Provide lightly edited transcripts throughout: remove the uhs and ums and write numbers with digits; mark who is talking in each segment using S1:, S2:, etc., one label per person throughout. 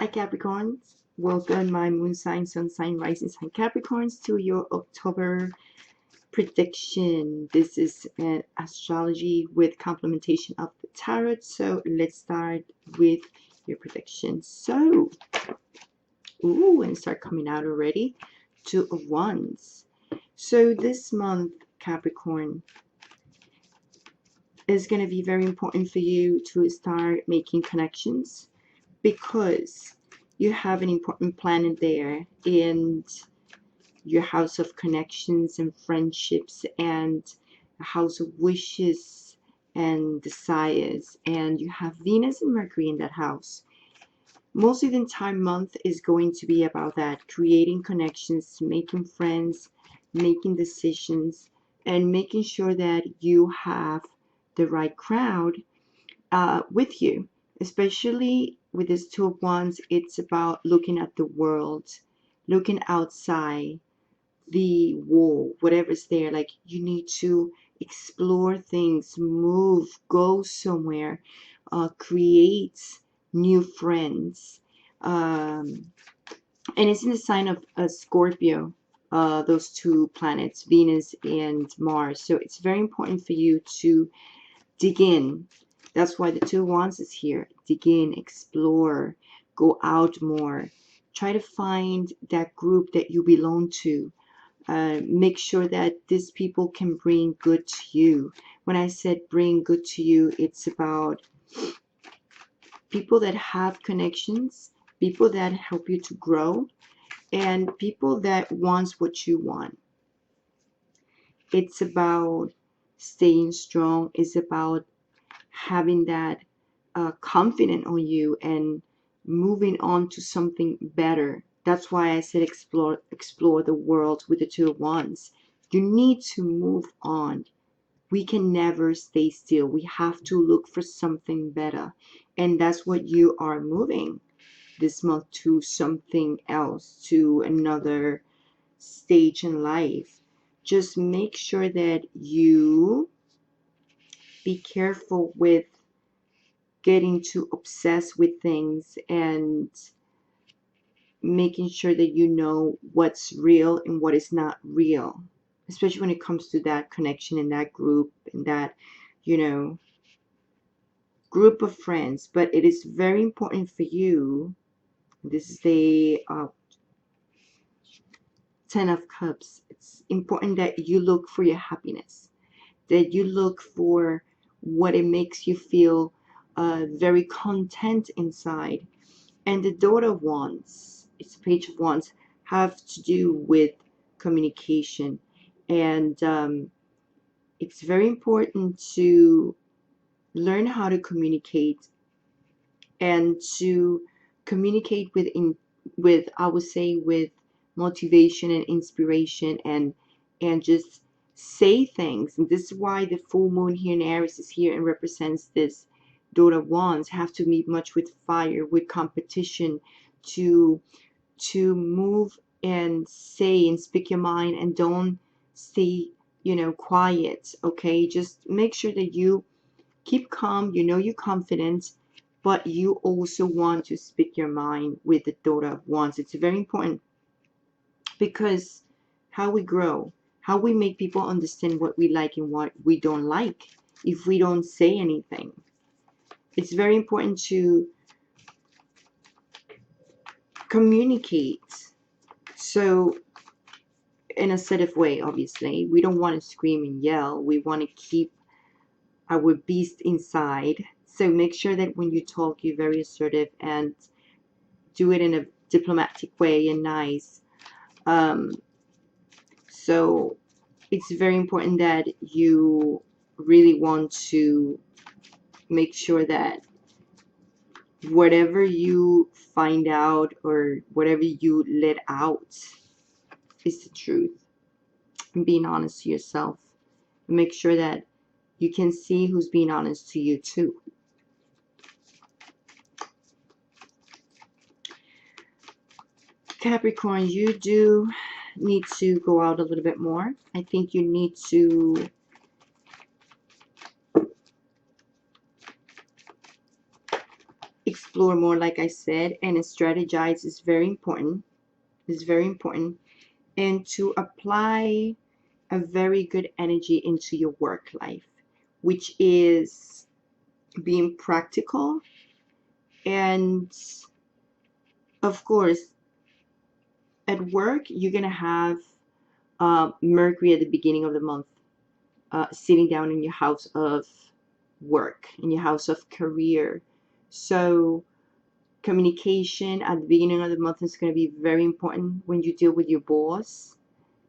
S1: Hi Capricorns, welcome my moon sign, sun sign, rising sign Capricorns to your October prediction. This is an astrology with complementation of the tarot. So let's start with your prediction. So, and start coming out already. Two of Wands. So this month, Capricorn, is going to be very important for you to start making connections, because you have an important planet there in your house of connections and friendships, and a house of wishes and desires, and you have Venus and Mercury in that house. Most of the entire month is going to be about that, creating connections, making friends, making decisions, and making sure that you have the right crowd with you. Especially with this Two of Wands, it's about looking at the world, looking outside the wall, whatever's there. Like, you need to explore things, move, go somewhere, create new friends. And it's in the sign of Scorpio, those two planets, Venus and Mars. So it's very important for you to dig in. That's why the Two of Wands is here. Dig in, explore, go out more. Try to find that group that you belong to. Make sure that these people can bring good to you. When I said bring good to you, it's about people that have connections, people that help you to grow, and people that wants what you want. It's about staying strong. It's about having that confident on you and moving on to something better. That's why I said explore the world with the Two of Wands. You need to move on. We can never stay still. We have to look for something better. And that's what you are moving this month, to something else, to another stage in life. Just make sure that you be careful with getting too obsessed with things, and making sure that you know what's real and what is not real, especially when it comes to that connection in that group, in that, group of friends. But it is very important for you. This is the Ten of Cups. It's important that you look for your happiness, that you look for what it makes you feel very content inside. And the Daughter of Wands, it's Page of Wands, have to do with communication. And it's very important to learn how to communicate, and to communicate with I would say with motivation and inspiration, and just say things. And this is why the full moon here in Aries is here and represents this Daughter of Wands. Have to meet much with fire, with competition, to move and say and speak your mind, and don't stay quiet. Okay, just make sure that you keep calm. You're confident, but you also want to speak your mind with the Daughter of Wands. It's very important, because how we grow, how we make people understand what we like and what we don't like, if we don't say anything. It's very important to communicate. So in an assertive way, obviously. We don't want to scream and yell. We want to keep our beast inside. So make sure that when you talk, you're very assertive, and do it in a diplomatic way and nice. So it's very important that you really want to make sure that whatever you find out, or whatever you let out, is the truth. And being honest to yourself. And make sure that you can see who's being honest to you too. Capricorn, you do need to go out a little bit more. I think you need to explore explore more, like I said, and strategize is very important. It's very important. And to apply a very good energy into your work life, which is being practical. And of course, at work, you're going to have Mercury at the beginning of the month sitting down in your house of work, in your house of career. So communication at the beginning of the month is going to be very important when you deal with your boss.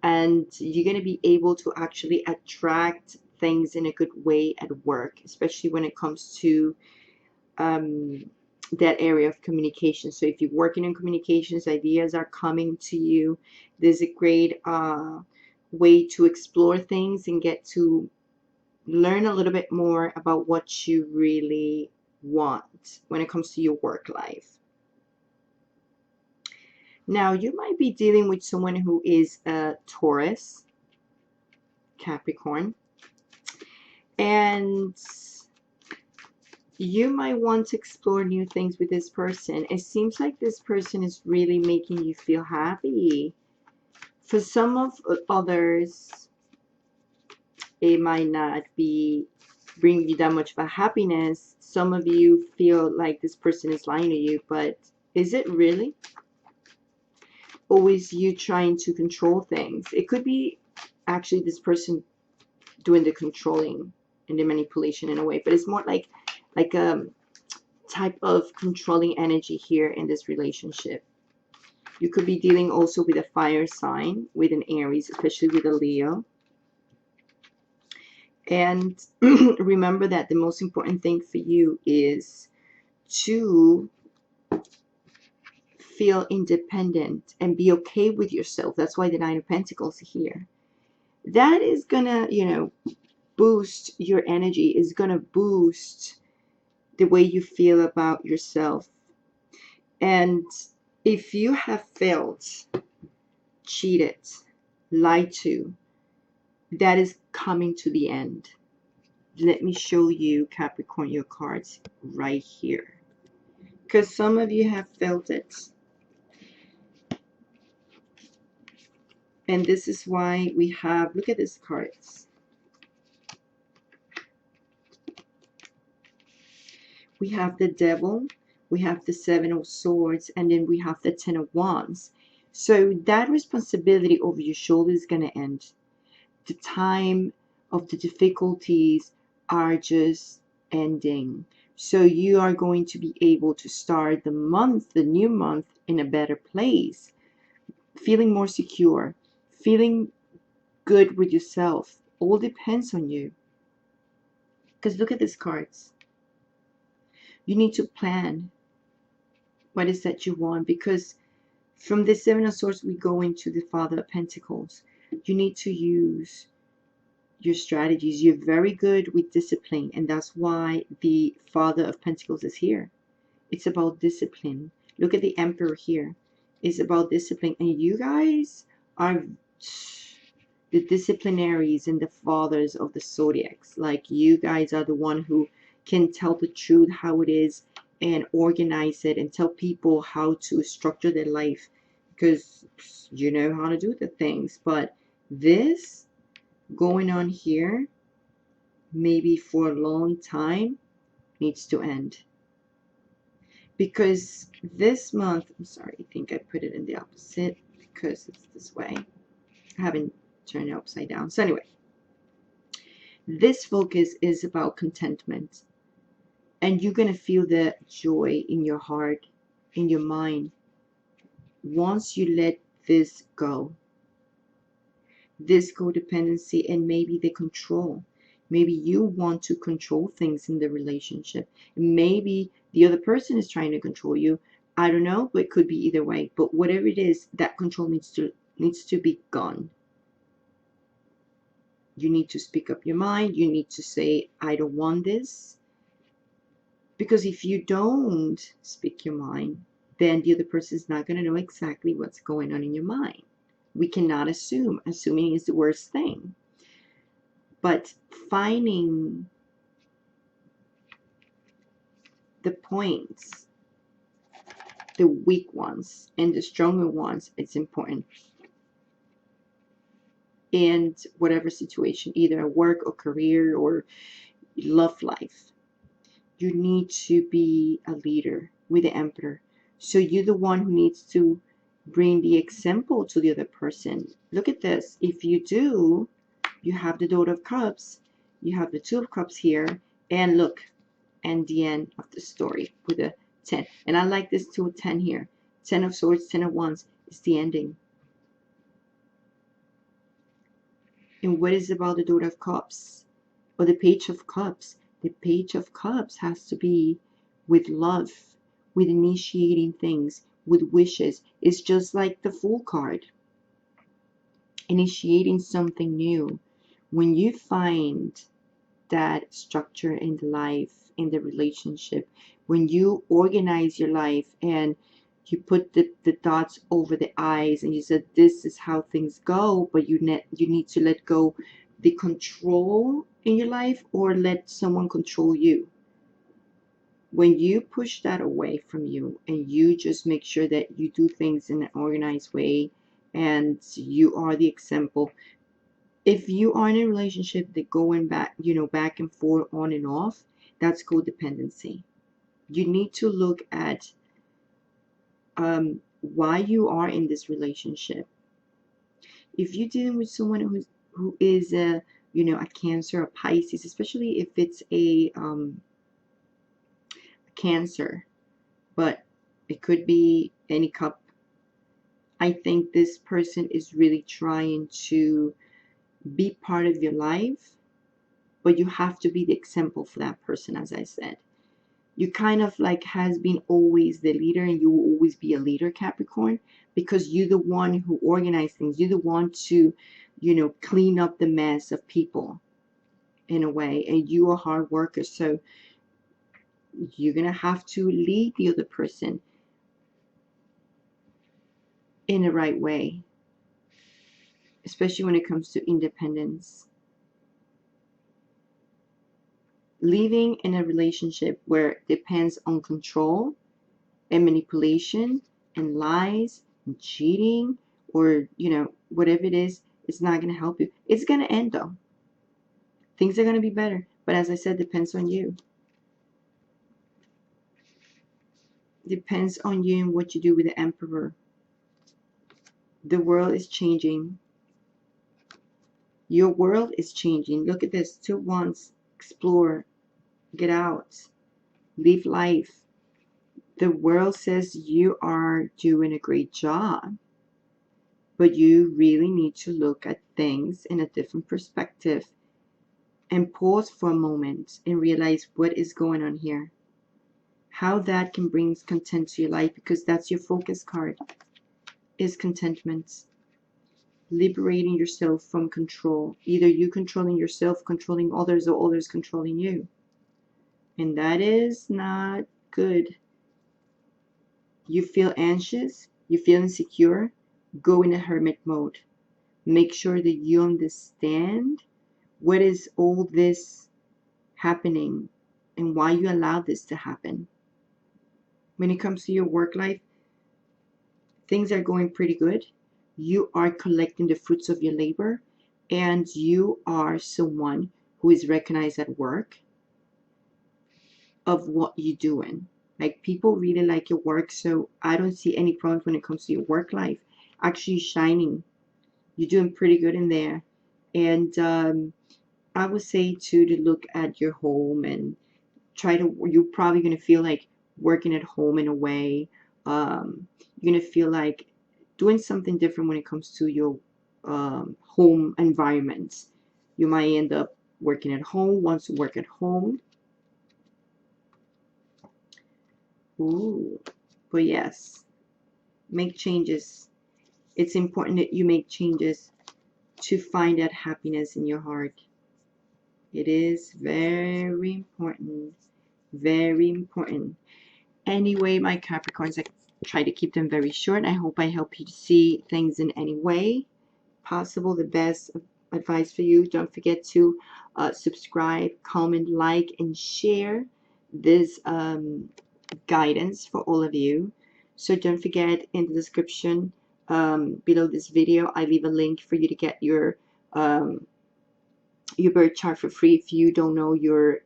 S1: And you're going to be able to actually attract things in a good way at work, especially when it comes to that area of communication. So if you're working in communications, ideas are coming to you. There's a great way to explore things and get to learn a little bit more about what you really want when it comes to your work life. Now, you might be dealing with someone who is a Taurus, Capricorn, and you might want to explore new things with this person. It seems like this person is really making you feel happy. For some of others, it might not be bringing you that much of a happiness. Some of you feel like this person is lying to you, but is it really? Or is you trying to control things? It could be actually this person doing the controlling and the manipulation in a way, but it's more like a type of controlling energy here in this relationship. You could be dealing also with a fire sign, with an Aries, especially with a Leo. And remember that the most important thing for you is to feel independent and be okay with yourself. That's why the Nine of Pentacles is here. That is gonna, boost your energy, is gonna boost the way you feel about yourself. And if you have felt cheated, lied to, that is coming to the end. Let me show you, Capricorn, your cards right here, because some of you have felt it. And this is why we have, look at these cards. We have the Devil, we have the Seven of Swords, and then we have the Ten of Wands. So that responsibility over your shoulder is going to end. The time of the difficulties are just ending. So you are going to be able to start the month, the new month, in a better place. Feeling more secure, feeling good with yourself. All depends on you. Because look at these cards. You need to plan what is that you want, because from the Seven of Swords we go into the Father of Pentacles. You need to use your strategies. You're very good with discipline, and that's why the Father of Pentacles is here. It's about discipline. Look at the Emperor here. It's about discipline, and you guys are the disciplinaries and the fathers of the zodiacs. Like, you guys are the one who can tell the truth how it is and organize it and tell people how to structure their life, because you know how to do the things. But this going on here, maybe for a long time, needs to end. Because this month, I'm sorry, I think I put it in the opposite because it's this way. I haven't turned it upside down. So anyway, this focus is about contentment. And you're going to feel the joy in your heart, in your mind, once you let this go. This codependency and maybe the control. Maybe you want to control things in the relationship. Maybe the other person is trying to control you. I don't know, but it could be either way. But whatever it is, that control needs to be gone. You need to speak up your mind. You need to say, I don't want this. Because if you don't speak your mind, then the other person is not going to know exactly what's going on in your mind. We cannot assume. Assuming is the worst thing. But finding the points the weak ones and the stronger ones. It's important. And whatever situation, either work or career or love life, you need to be a leader with the Emperor. So you're the one who needs to bring the example to the other person. Look at this. If you do, you have the Daughter of Cups, you have the Two of Cups here, and look, and the end of the story with a 10. And I like this 2 of 10 here. 10 of Swords, 10 of Wands is the ending. And what is about the Daughter of Cups or the Page of Cups? The Page of Cups has to be with love, with initiating things, with wishes. It's just like the Fool card. Initiating something new. When you find that structure in the life, in the relationship, when you organize your life and you put the dots over the I's and you said this is how things go, but you need to let go the control in your life or let someone control you. When you push that away from you and you just make sure that you do things in an organized way and you are the example. If you are in a relationship that going back, back and forth, on and off, that's codependency. You need to look at why you are in this relationship. If you're dealing with someone who is a Cancer, a Pisces, especially if it's a Cancer, but it could be any cup. I think this person is really trying to be part of your life, but you have to be the example for that person. As I said, you kind of like has been always the leader, and you will always be a leader, Capricorn, because you're the one who organizes things. You're the one to clean up the mess of people in a way, and you are a hard worker, so you're gonna have to lead the other person in the right way, especially when it comes to independence. Living in a relationship where it depends on control and manipulation and lies and cheating, or whatever it is, it's not going to help you. It's going to end though. Things are going to be better, but as I said, depends on you. Depends on you and what you do with the Emperor. The world is changing. Your world is changing. Look at this. 2 Wands. Explore. Get out. Live life. The world says you are doing a great job, but you really need to look at things in a different perspective and pause for a moment and realize what is going on here. How that can bring content to your life, because that's your focus card, is contentment. Liberating yourself from control. Either you controlling yourself, controlling others, or others controlling you. And that is not good. You feel anxious, you feel insecure, go in a hermit mode. Make sure that you understand what is all this happening and why you allow this to happen. When it comes to your work life, things are going pretty good. You are collecting the fruits of your labor, and you are someone who is recognized at work of what you're doing. Like, people really like your work, so I don't see any problems when it comes to your work life. Actually shining. You're doing pretty good in there. And I would say too to look at your home and you're probably going to feel like working at home in a way. You're going to feel like doing something different when it comes to your home environment. You might end up working at home, want to work at home. Ooh, but yes, make changes. It's important that you make changes to find that happiness in your heart. It is very important. Very important. Anyway, my Capricorns, I try to keep them very short. I hope I help you to see things in any way possible. The best advice for you. Don't forget to subscribe, comment, like, and share this guidance for all of you, So don't forget, in the description below this video, I leave a link for you to get your birth chart for free. If you don't know your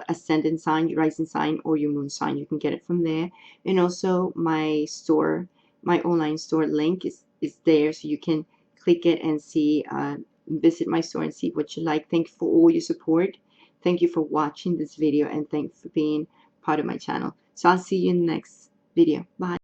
S1: ascendant sign, your rising sign, or your moon sign, you can get it from there. And also my store, my online store link is there, so you can click it and see, visit my store and see what you like. Thank you for all your support. Thank you for watching this video, and thank you for being part of my channel. So I'll see you in the next video. Bye.